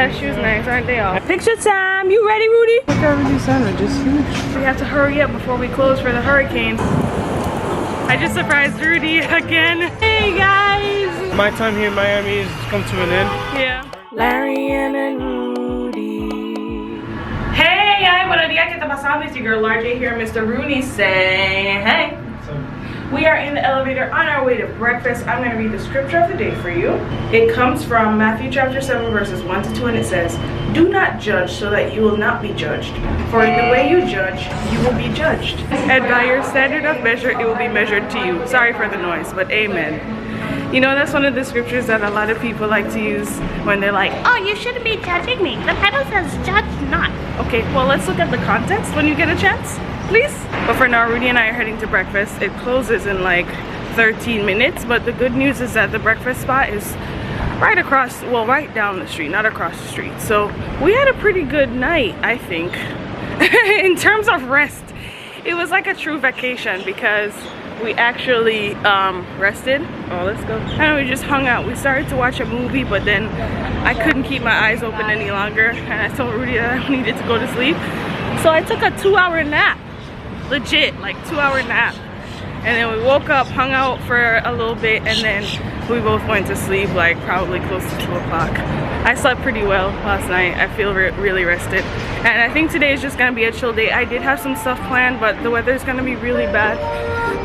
Yeah, shoes nice, aren't they all? Picture time! You ready, Rudy? Look at Roody's sandwich, it's huge. We have to hurry up before we close for the hurricane. I just surprised Rudy again. Hey guys! My time here in Miami has come to an end. Yeah. Larianne and Roody. Hey, ay, buenos días, ¿qué está pasando? It's your girl LarJ here, Mr. Rooney saying hey. We are in the elevator on our way to breakfast. I'm going to read the scripture of the day for you. It comes from Matthew chapter 7 verses 1 to 2, and it says, "Do not judge so that you will not be judged. For in the way you judge, you will be judged. And by your standard of measure, it will be measured to you." Sorry for the noise, but amen. You know, that's one of the scriptures that a lot of people like to use when they're like, "Oh, you shouldn't be judging me. The Bible says judge not." Okay, well, let's look at the context when you get a chance, please. But for now, Roody and I are heading to breakfast. It closes in like 13 minutes, but the good news is that the breakfast spot is right across, well, right down the street, not across the street. So we had a pretty good night, I think. In terms of rest, it was like a true vacation because we actually rested. Oh, let's go. And we just hung out. We started to watch a movie, but then I couldn't keep my eyes open any longer, and I told Rudy that I needed to go to sleep. So I took a 2-hour nap. Legit, like 2-hour nap. And then we woke up, hung out for a little bit, and then we both went to sleep like probably close to 2 o'clock. I slept pretty well last night. I feel really rested. And I think today is just gonna be a chill day. I did have some stuff planned, but the weather is gonna be really bad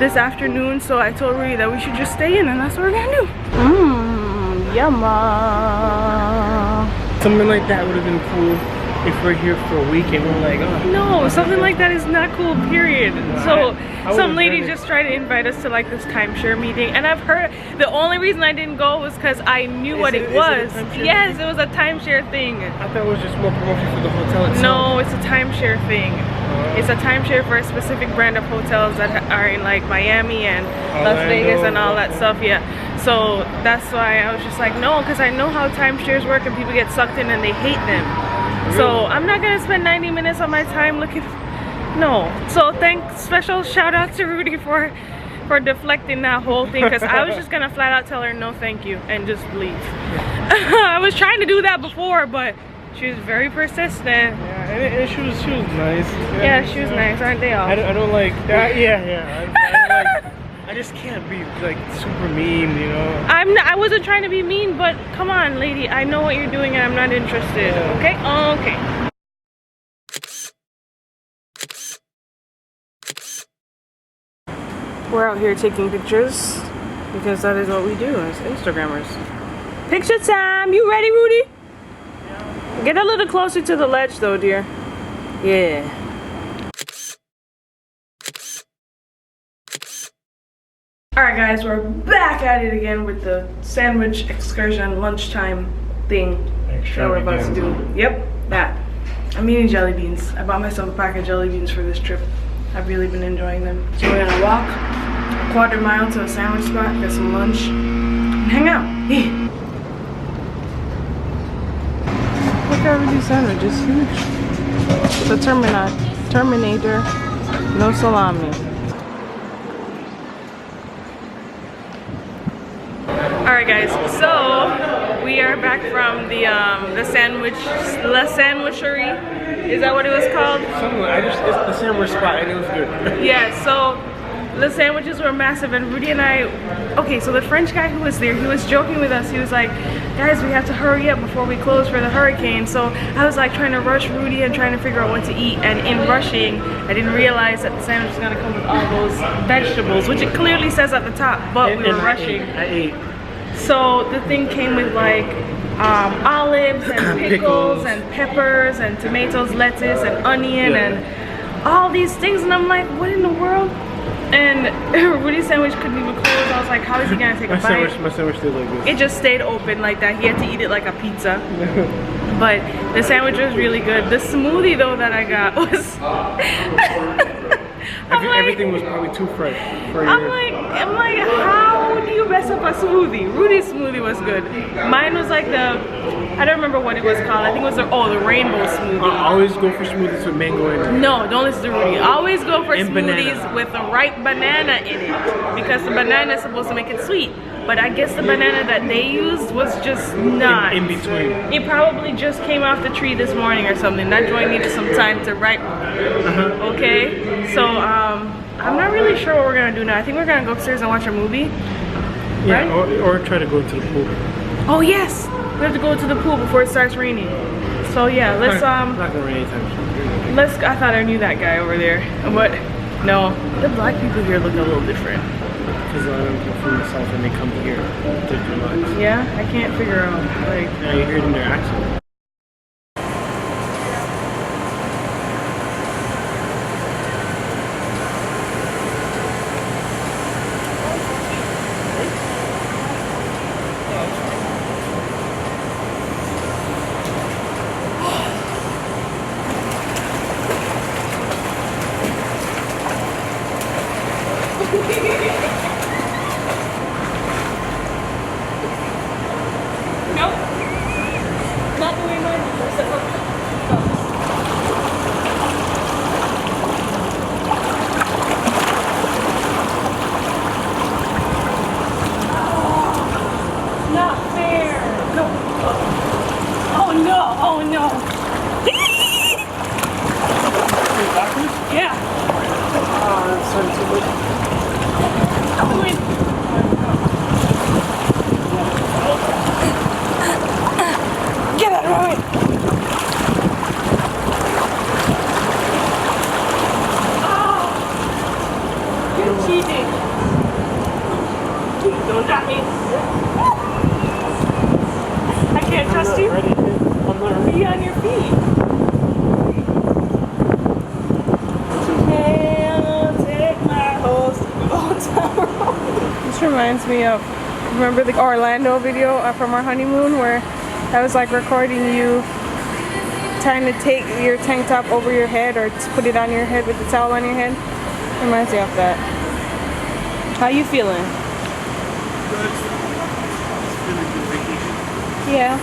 this afternoon, so I told Rudy that we should just stay in, and that's what we're gonna do. Yumma. Something like that would have been cool if we're here for a week and we're like, oh. No, something like that is not cool, period. So some lady just tried to invite us to like this timeshare meeting, and I've heard the only reason I didn't go was because I knew what it was. Yes, it was a timeshare thing. I thought it was just more promotion for the hotel itself. No, it's a timeshare thing. It's a timeshare for a specific brand of hotels that are in like Miami and Las Vegas and all that stuff, yeah. So that's why I was just like, no, because I know how timeshares work and people get sucked in and they hate them. So I'm not gonna spend 90 minutes of my time looking, no. So special shout out to Rudy for deflecting that whole thing, because I was just gonna flat out tell her no thank you and just leave. I was trying to do that before, but she was very persistent. Yeah, and she was nice. Yeah, she was nice, aren't they all? I don't like that. Yeah. I just can't be like super mean, you know. I wasn't trying to be mean, but come on, lady. I know what you're doing, and I'm not interested. Yeah. Okay. Okay. We're out here taking pictures because that is what we do as Instagrammers. Picture time. You ready, Rudy? Yeah. Get a little closer to the ledge, though, dear. Yeah. Alright guys, we're back at it again with the sandwich excursion lunchtime thing that we're about to do. Yep, that. I'm eating jelly beans. I bought myself a pack of jelly beans for this trip. I've really been enjoying them. So we're gonna walk a quarter mile to a sandwich spot, get some lunch, and hang out. Yeah. Look at Roody's sandwich, it's huge. The Terminator, no salami. Alright guys, so we are back from the Sanwicherie. Is that what it was called? It's the sandwich spot and it was good. Yeah, so the sandwiches were massive, and Roody and I, okay, so the French guy who was there, he was joking with us. He was like, guys, we have to hurry up before we close for the hurricane. So I was like trying to rush Roody and trying to figure out what to eat, and in rushing, I didn't realize that the sandwich was gonna come with all those vegetables, which it clearly says at the top, but we were rushing. I ate. So the thing came with like olives and pickles and peppers and tomatoes, lettuce and onion and all these things, and I'm like, what in the world? And Roody's sandwich couldn't even close. I was like, how is he gonna take a bite? My sandwich did like this. It just stayed open like that. He had to eat it like a pizza. But the sandwich was really good. The smoothie though that I got was everything was probably too fresh for you. I'm like, how do you mess up a smoothie? Rudy's smoothie was good. Mine was like I don't remember what it was called. I think it was the rainbow smoothie. Always go for smoothies with mango in it. No, don't listen to Roody. Always go for smoothies with the right banana in it, because the banana is supposed to make it sweet. but I guess the banana that they used was just not in between. It probably just came off the tree this morning or something. That joint needed some time to ripen. Okay, so I'm not really sure what we're gonna do now. I think we're gonna go upstairs and watch a movie. Yeah, right? or try to go to the pool. Oh yes, we have to go to the pool before it starts raining. So yeah, let's Not gonna rain anytime soon. I thought I knew that guy over there, but no, the black people here look a little different. Because a lot of them come from the south and they come here to their lives. Yeah, I can't figure out like. Yeah, you hear it in their accent. Reminds me of, remember the Orlando video from our honeymoon where I was like recording you trying to take your tank top over your head or to put it on your head with the towel on your head? Reminds me of that. How you feeling? Good. It's really good vacation. Yeah.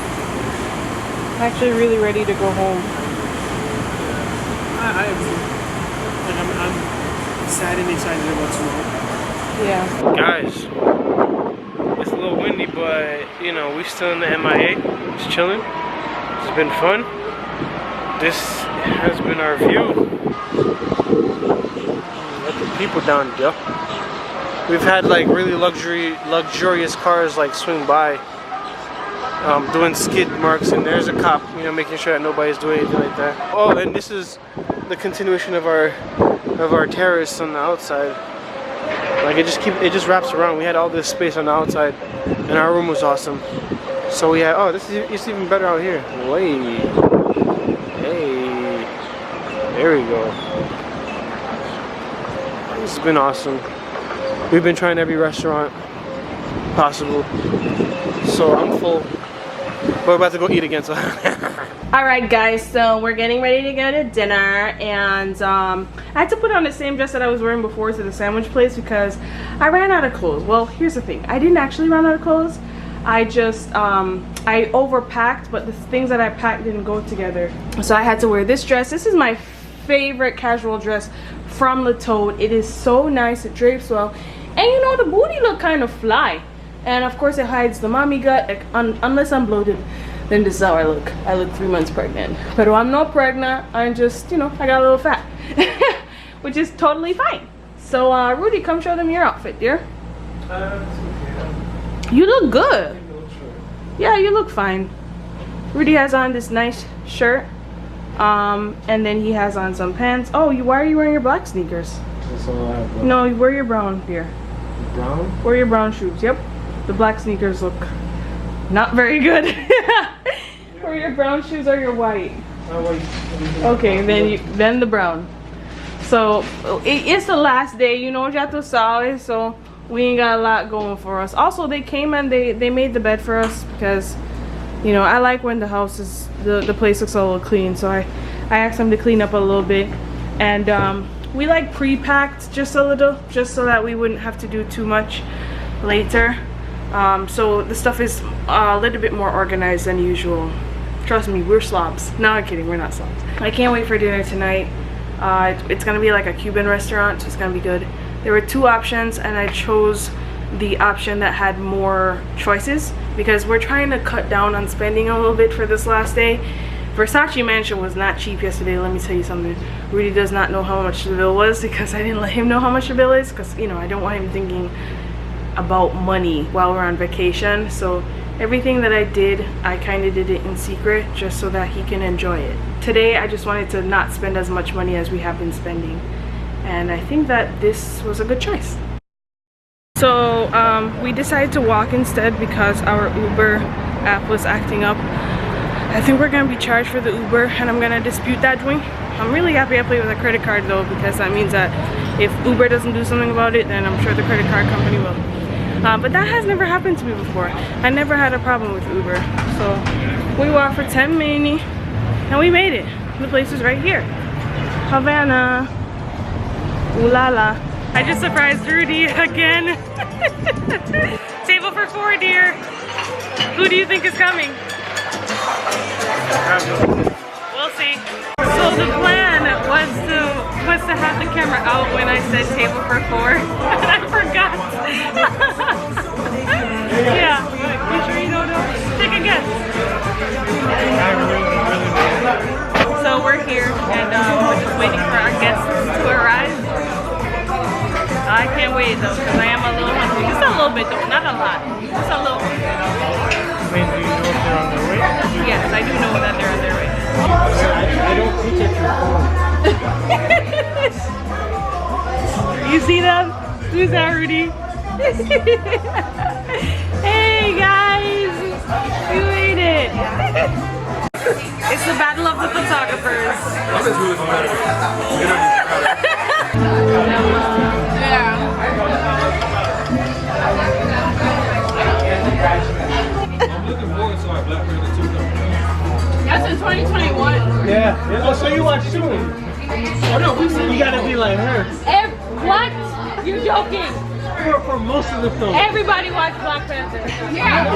I'm actually really ready to go home. I'm sad and excited about tomorrow. Yeah. Guys, it's a little windy, but you know, we're still in the MIA. Just chilling. It's been fun. This has been our view. Let the people down, yo. We've had like really luxurious cars like swing by, doing skid marks, and there's a cop, you know, making sure that nobody's doing anything like that. Oh, and this is the continuation of our terrace on the outside. Like it just wraps around. We had all this space on the outside, and our room was awesome. So we had, oh, it's even better out here. Wait, hey, there we go. This has been awesome. We've been trying every restaurant possible. So I'm full, but we're about to go eat again. So. Alright guys, so we're getting ready to go to dinner, and I had to put on the same dress that I was wearing before to the sandwich place because I ran out of clothes. Well, here's the thing, I didn't actually run out of clothes. I just I overpacked, but the things that I packed didn't go together, so I had to wear this dress. This is my favorite casual dress from Le Tote. It is so nice, it drapes well, and you know, the booty look kind of fly, and of course it hides the mommy gut, unless I'm bloated. Then this is how I look. I look 3 months pregnant. But I'm not pregnant. I'm just, you know, I got a little fat. Which is totally fine. So, Rudy, come show them your outfit, dear. You look good. Yeah, you look fine. Rudy has on this nice shirt. And then he has on some pants. Oh, why are you wearing your black sneakers? That's all I have. No, wear your brown, dear. Brown? Wear your brown shoes. Yep. The black sneakers look not very good. Or your brown shoes or your white? Okay, then the brown. So it's the last day, you know, ya tú sabes, so we ain't got a lot going for us. Also, they came and they made the bed for us because, you know, I like when the house is the place looks a little clean. So I asked them to clean up a little bit, and we like pre-packed just a little, just so that we wouldn't have to do too much later. So the stuff is a little bit more organized than usual. Trust me, we're slobs. No, I'm kidding, we're not slobs. I can't wait for dinner tonight. It's gonna be like a Cuban restaurant, so it's gonna be good. There were two options, and I chose the option that had more choices, because we're trying to cut down on spending a little bit for this last day. Versace Mansion was not cheap yesterday, let me tell you something. Rudy does not know how much the bill was because I didn't let him know how much the bill is, because you know, I don't want him thinking about money while we're on vacation. So everything that I did, I kind of did it in secret just so that he can enjoy it. Today I just wanted to not spend as much money as we have been spending, and I think that this was a good choice. So we decided to walk instead because our Uber app was acting up. I think we're gonna be charged for the Uber, and I'm gonna dispute that doing. I'm really happy I play with a credit card though, because that means that if Uber doesn't do something about it, then I'm sure the credit card company will. But that has never happened to me before. I never had a problem with Uber. So we walked for 10 minutes and we made it. The place is right here. Havanna. Ooh la la. I just surprised Rudy again. Table for 4, dear. Who do you think is coming? We'll see. So the plan was to have the camera out when I said table for 4, and I forgot. Yeah. You sure you don't know? Take a guess. So we're here, and we're just waiting for our guests to arrive. I can't wait though, because I am a little hungry. Just a little bit though, not a lot. Just a little. Wait, do you know if they're on their way? Yes, I do know that they're on their way. I don't teach at your phone. You see them? Who's that, Rudy? Hey guys! You made it! It's the battle of the photographers. That's in 2021. Yeah. Oh, so you watch soon? Oh no, you gotta be like her. What? You're joking? For most of the film. Everybody watched Black Panther. Yeah.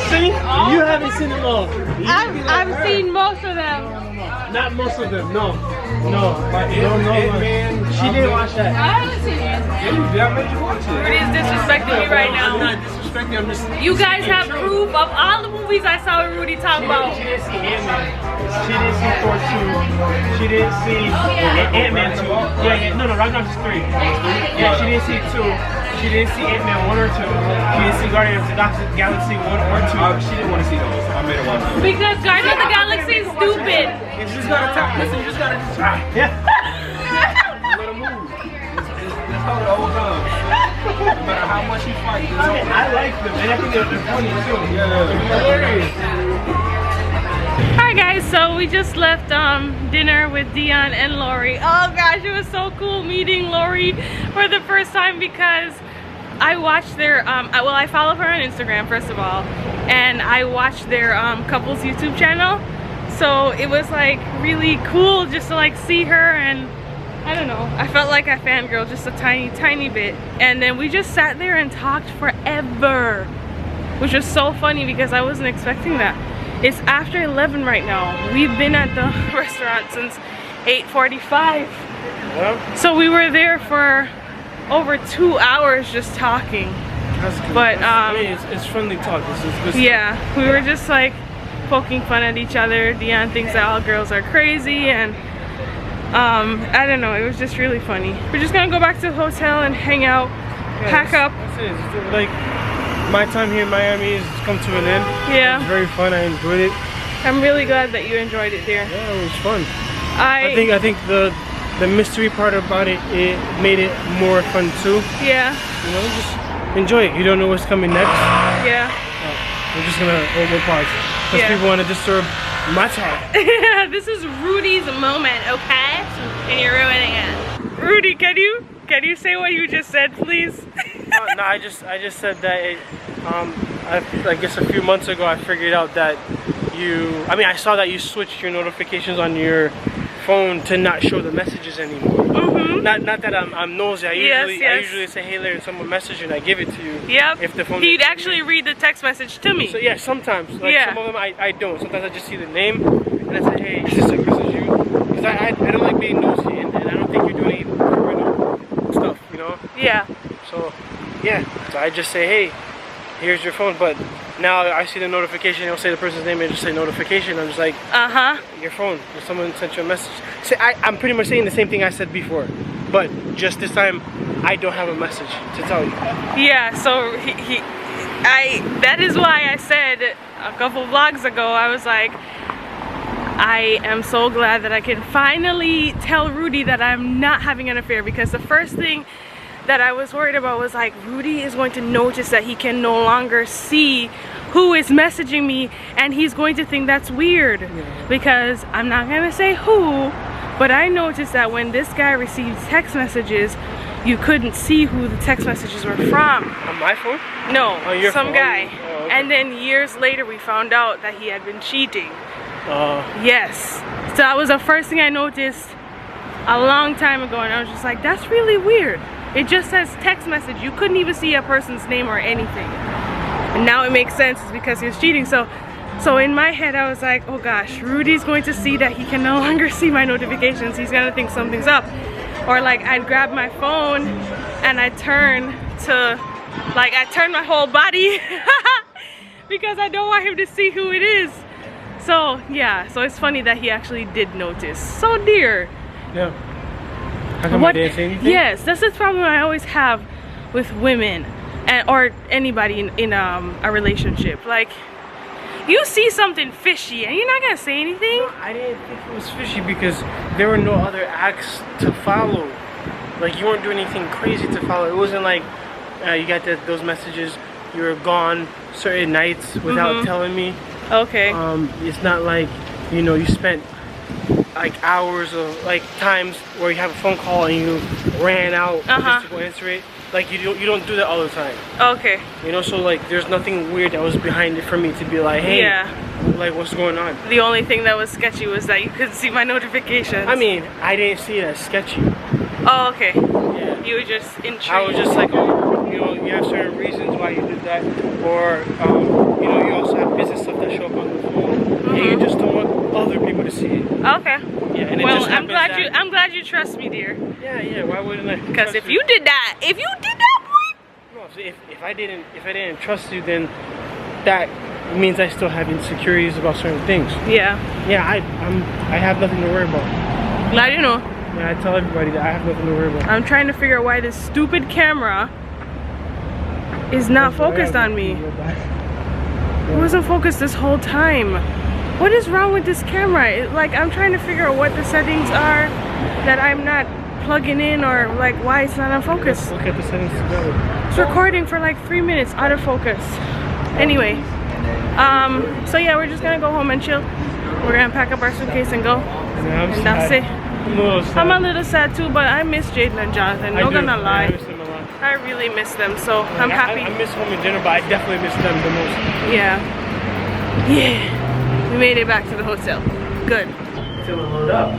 See? You haven't seen them all. I've seen most of them. Not most of them, no. No. She didn't watch that. I haven't seen it. I made you watch it. Rudy is disrespecting me right now. I'm not disrespecting, I'm just... You guys have proof of all the movies I saw Rudy talk about. She didn't see Ant-Man. She didn't see Thor 2. She didn't see Ant-Man 2. Yeah, no, Ragnarok's 3. Yeah, she didn't see 2. She didn't see Ant-Man 1 or 2. She didn't see Guardians of the Galaxy 1 or 2. She didn't want to see those. I made her watch them. Because Guardians of the Galaxy is stupid. You just gotta talk. Listen, you just gotta just try. Yeah. Let her move. Just hold it the whole time. No matter how much you fight. I like them, and I think they're funny too. Yeah, hilarious. Alright guys, so we just left dinner with Dion and Lori. Oh gosh, it was so cool meeting Lori for the first time, because I watched their well, I follow her on Instagram first of all, and I watched their couples YouTube channel. So it was like really cool just to like see her, and I don't know, I felt like I fangirled just a tiny bit. And then we just sat there and talked forever, which was so funny because I wasn't expecting that. It's after 11 right now. We've been at the restaurant since 8:45. Yeah. So we were there for over 2 hours just talking. That's good. But I mean, it's friendly talk. This is good. Yeah, we were just like poking fun at each other. Dion thinks that all girls are crazy, and I don't know, it was just really funny. We're just gonna go back to the hotel and hang out, pack up. That's it. It's like my time here in Miami has come to an end. Yeah. It's very fun. I enjoyed it. I'm really glad that you enjoyed it there. Yeah, it was fun. I think the mystery part about it made it more fun too. Yeah. You know, just enjoy it. You don't know what's coming next. Yeah. We're just gonna we'll pause because people want to disturb my time. This is Rudy's moment, okay? And you're ruining it. Rudy, can you say what you just said, please? No, I just said that I guess a few months ago I figured out that I saw that you switched your notifications on your phone to not show the messages anymore. Not that I'm nosy. I usually say hey Larry, someone message and I give it to you. Yep. If the phone he'd actually read the text message to me. So yeah, sometimes. Like yeah. Some of them I don't. Sometimes I just see the name and I say hey, is this you? Because I don't like being nosy, and I don't think you're doing it for stuff, you know. Yeah. So yeah, so I just say, hey, here's your phone. But now I see the notification, it'll say the person's name and just say notification. I'm just like, your phone, someone sent you a message. See, I'm pretty much saying the same thing I said before, but just this time I don't have a message to tell you. Yeah, so that is why I said a couple vlogs ago, I was like, I am so glad that I can finally tell Roody that I'm not having an affair, because the first thing that I was worried about was like, Roody is going to notice that he can no longer see who is messaging me, and he's going to think that's weird. Because I'm not gonna say who, but I noticed that when this guy received text messages, you couldn't see who the text messages were from. On my phone? No, on your some phone? guy. Oh, okay. And then years later we found out that he had been cheating. Yes. So that was the first thing I noticed a long time ago, and I was just like, that's really weird. It just says text message. You couldn't even see a person's name or anything. And now it makes sense, it's because he was cheating. So in my head I was like, oh gosh, Roody's going to see that he can no longer see my notifications. He's gonna think something's up. Or like, I'd grab my phone and I'd turn my whole body because I don't want him to see who it is. So yeah, so it's funny that he actually did notice. So dear. Yeah. How come I didn't say anything? Yes, that's the problem I always have with women or anybody in a relationship. Like, you see something fishy and you're not gonna say anything. No, I didn't think it was fishy because there were no other acts to follow. Like, you weren't doing anything crazy to follow. It wasn't like you got those messages, you were gone certain nights without telling me. Okay. It's not like, you know, you spent like hours of like times where you have a phone call and you ran out just to go answer it. Like, you don't do that all the time. Okay. You know, so like there's nothing weird that was behind it for me to be like, hey, like, what's going on? The only thing that was sketchy was that you couldn't see my notifications. I mean, I didn't see it as sketchy. Oh, okay. Yeah. You were just intrigued. I was just like, oh, you know, you have certain reasons why you did that, or you know, you also have business stuff that show up on the phone, and you just don't want other people to see it. Okay. Yeah. And well, I'm glad you trust me, dear. Yeah, yeah. Why wouldn't I? Because if you did that, boy. No, so if I didn't trust you, then that means I still have insecurities about certain things. Yeah. Yeah. I have nothing to worry about. Glad you know. Yeah, I tell everybody that I have nothing to worry about. I'm trying to figure out why this stupid camera is not focused on me. It wasn't focused this whole time. What is wrong with this camera? Like, I'm trying to figure out what the settings are that I'm not plugging in, or like why it's not on focus. Look at the settings together. It's recording for like 3 minutes out of focus. Anyway, so yeah, we're just gonna go home and chill. We're gonna pack up our suitcase and go. Yeah, and that's it. I'm a little sad too, but I miss Jaden and Jonathan. Not gonna lie. I miss them a lot. I really miss them, so I'm happy. I miss home and dinner, but I definitely miss them the most. Yeah. Yeah. We made it back to the hotel. Good. Till it load up.